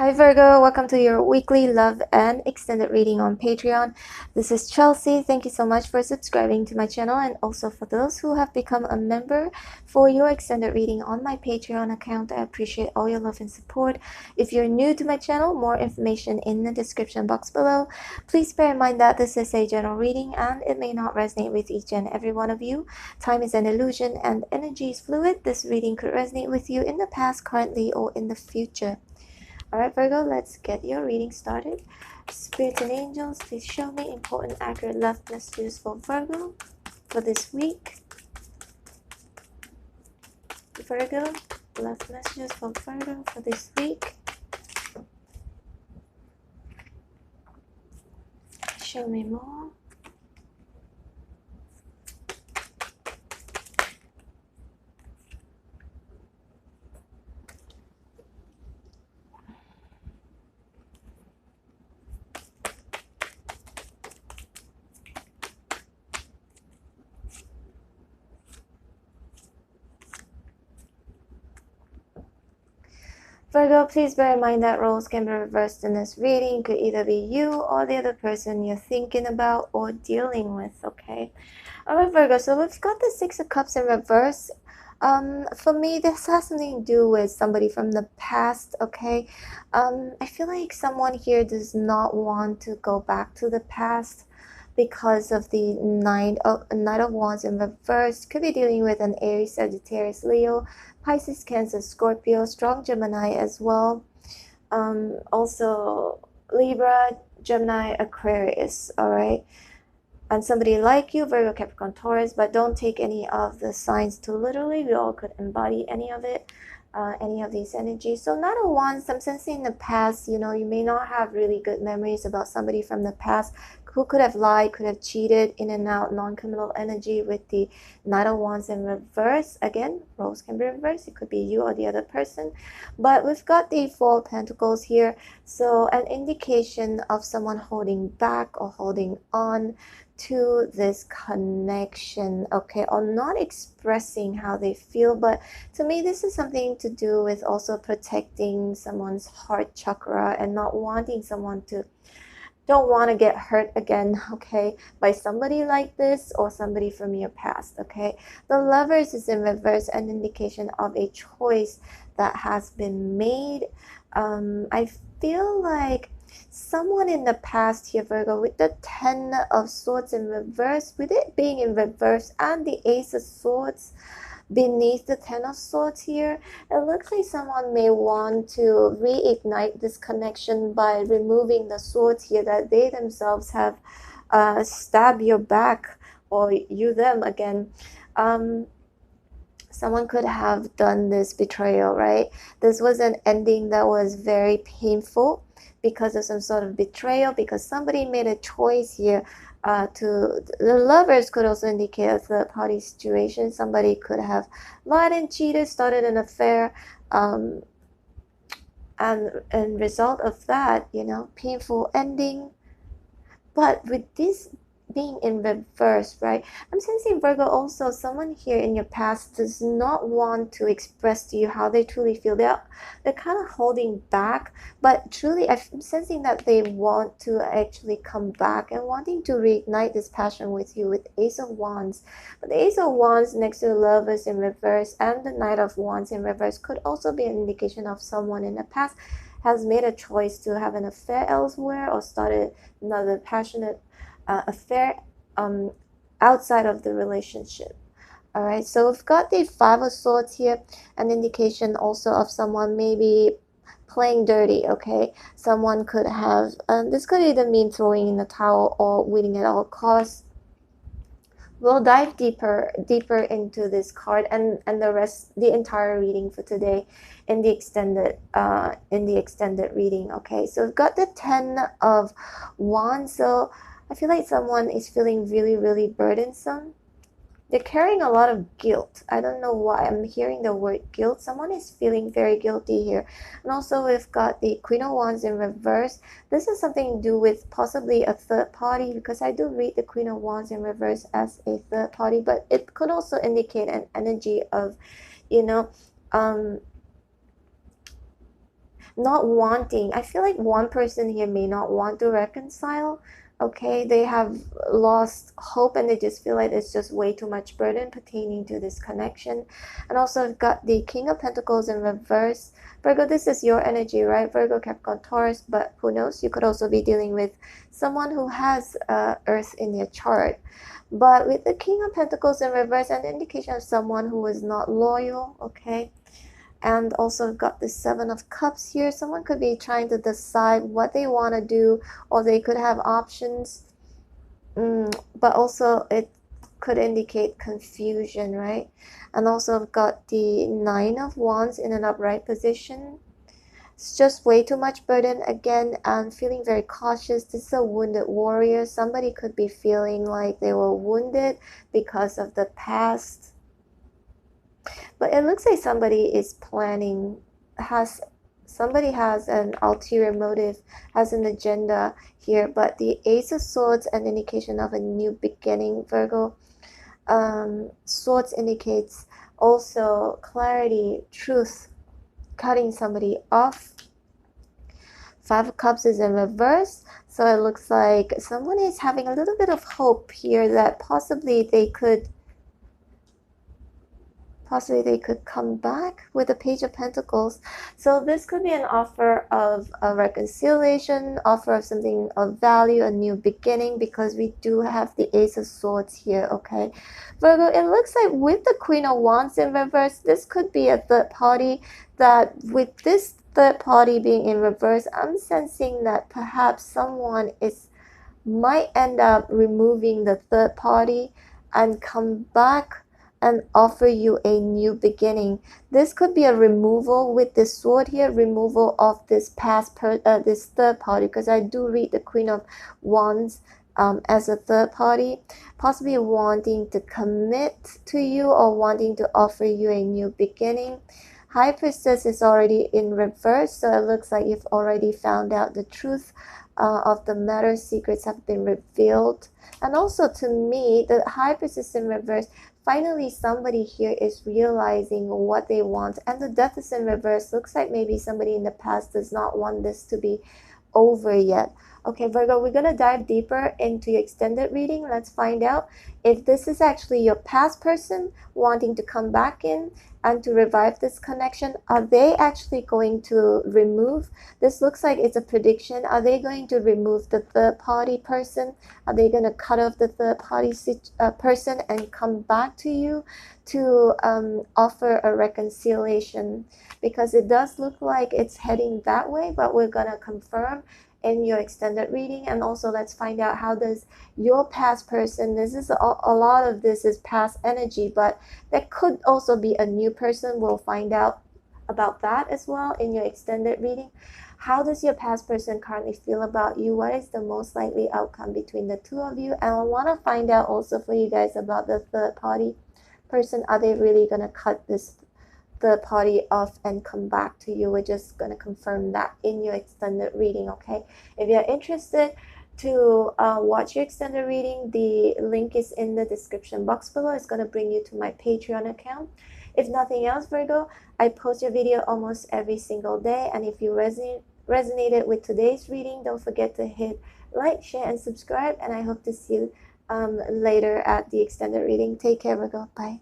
Hi Virgo, welcome to your weekly love and extended reading on Patreon. This is Chelsea. Thank you so much for subscribing to my channel, and also for those who have become a member for your extended reading on my Patreon account. I appreciate all your love and support. If you're new to my channel, more information in the description box below. Please bear in mind that this is a general reading and it may not resonate with each and every one of you. Time is an illusion and energy is fluid. This reading could resonate with you in the past, currently, or in the future. Alright Virgo, let's get your reading started. Spirits and angels, please show me important, accurate love messages for Virgo for this week. Virgo, love messages for Virgo for this week. Show me more. Virgo, please bear in mind that roles can be reversed in this reading. It could either be you or the other person you're thinking about or dealing with, okay? Alright Virgo, so we've got the Six of Cups in reverse. For me, this has something to do with somebody from the past, okay? I feel like someone here does not want to go back to the past because of the Knight of Wands in reverse. Could be dealing with an Aries, Sagittarius, Leo, Pisces, Cancer, Scorpio, strong Gemini as well. Also Libra, Gemini, Aquarius, alright? And somebody like you, Virgo, Capricorn, Taurus, but don't take any of the signs too literally. We all could embody any of it, any of these energies. So Knight of Wands, I'm sensing in the past, you know, you may not have really good memories about somebody from the past who could have lied, could have cheated, in and out, non-committal energy with the Knight of Wands in reverse. Again, roles can be reversed. It could be you or the other person. But we've got the Four of Pentacles here. So an indication of someone holding back or holding on to this connection, okay, or not expressing how they feel. But to me, this is something to do with also protecting someone's heart chakra and not wanting someone to don't want to get hurt again, okay, by somebody like this or somebody from your past, okay. The Lovers is in reverse, an indication of a choice that has been made. I feel like someone in the past here, Virgo, with the Ten of Swords in reverse, with it being in reverse and the Ace of Swords beneath the Ten of Swords here, it looks like someone may want to reignite this connection by removing the swords here that they themselves have stabbed your back, or you them again. Someone could have done this betrayal, right? This was an ending that was very painful because of some sort of betrayal, because somebody made a choice here. To the Lovers could also indicate a third party situation. Somebody could have lied and cheated, started an affair, and result of that, you know, painful ending. But with this being in reverse, right, I'm sensing, Virgo, also someone here in your past does not want to express to you how they truly feel. They're kind of holding back, but truly I'm sensing that they want to actually come back and wanting to reignite this passion with you with Ace of Wands. But the Ace of Wands next to the Lovers in reverse and the Knight of Wands in reverse could also be an indication of someone in the past has made a choice to have an affair elsewhere or started another passionate affair outside of the relationship. All right, so we've got the Five of Swords here, an indication also of someone maybe playing dirty, okay? Someone could have, this could either mean throwing in the towel or winning at all costs. We'll dive deeper into this card and the entire reading for today in the extended reading, okay? So we've got the Ten of Wands. So I feel like someone is feeling really, really burdensome. They're carrying a lot of guilt. I don't know why I'm hearing the word guilt. Someone is feeling very guilty here. And also we've got the Queen of Wands in reverse. This has something to do with possibly a third party, because I do read the Queen of Wands in reverse as a third party, but it could also indicate an energy of, you know, not wanting. I feel like one person here may not want to reconcile. Okay, they have lost hope and they just feel like it's just way too much burden pertaining to this connection. And also I've got the King of Pentacles in reverse. Virgo, this is your energy, right? Virgo, Capricorn, Taurus, but who knows? You could also be dealing with someone who has Earth in your chart. But with the King of Pentacles in reverse, an indication of someone who is not loyal, okay? And also got the Seven of Cups here. Someone could be trying to decide what they want to do, or they could have options. But also it could indicate confusion, right? And also I've got the Nine of Wands in an upright position. It's just way too much burden again, and feeling very cautious. This is a wounded warrior. Somebody could be feeling like they were wounded because of the past. But it looks like somebody is planning, somebody has an ulterior motive, has an agenda here. But the Ace of Swords, an indication of a new beginning, Virgo. Swords indicates also clarity, truth, cutting somebody off. Five of Cups is in reverse, so it looks like someone is having a little bit of hope here that possibly they could come back with the Page of Pentacles. So this could be an offer of a reconciliation, offer of something of value, a new beginning, because we do have the Ace of Swords here, okay? Virgo, it looks like with the Queen of Wands in reverse, this could be a third party, that with this third party being in reverse, I'm sensing that perhaps someone might end up removing the third party and come back and offer you a new beginning. This could be a removal with this sword here, removal of this this third party, because I do read the Queen of Wands as a third party, possibly wanting to commit to you or wanting to offer you a new beginning. High Priestess is already in reverse, so it looks like you've already found out the truth of the matter. Secrets have been revealed. And also to me, the High Priestess in reverse, finally somebody here is realizing what they want. And the Death is in reverse. Looks like maybe somebody in the past does not want this to be over yet. Okay, Virgo, we're going to dive deeper into your extended reading. Let's find out if this is actually your past person wanting to come back in and to revive this connection. Are they actually going to remove? This looks like it's a prediction. Are they going to remove the third party person? Are they going to cut off the third party person and come back to you to offer a reconciliation? Because it does look like it's heading that way, but we're going to confirm in your extended reading. And also let's find out how does your past person, this is a lot of this is past energy, but there could also be a new person. We'll find out about that as well in your extended reading. How does your past person currently feel about you? What is the most likely outcome between the two of you? And I want to find out also for you guys about the third party person. Are they really going to cut this third party off and come back to you? We're just going to confirm that in your extended reading, okay? If you're interested to watch your extended reading, the link is in the description box below. It's going to bring you to my Patreon account. If nothing else, Virgo, I post your video almost every single day, and if you resonated with today's reading, don't forget to hit like, share, and subscribe, and I hope to see you later at the extended reading. Take care, Virgo. Bye.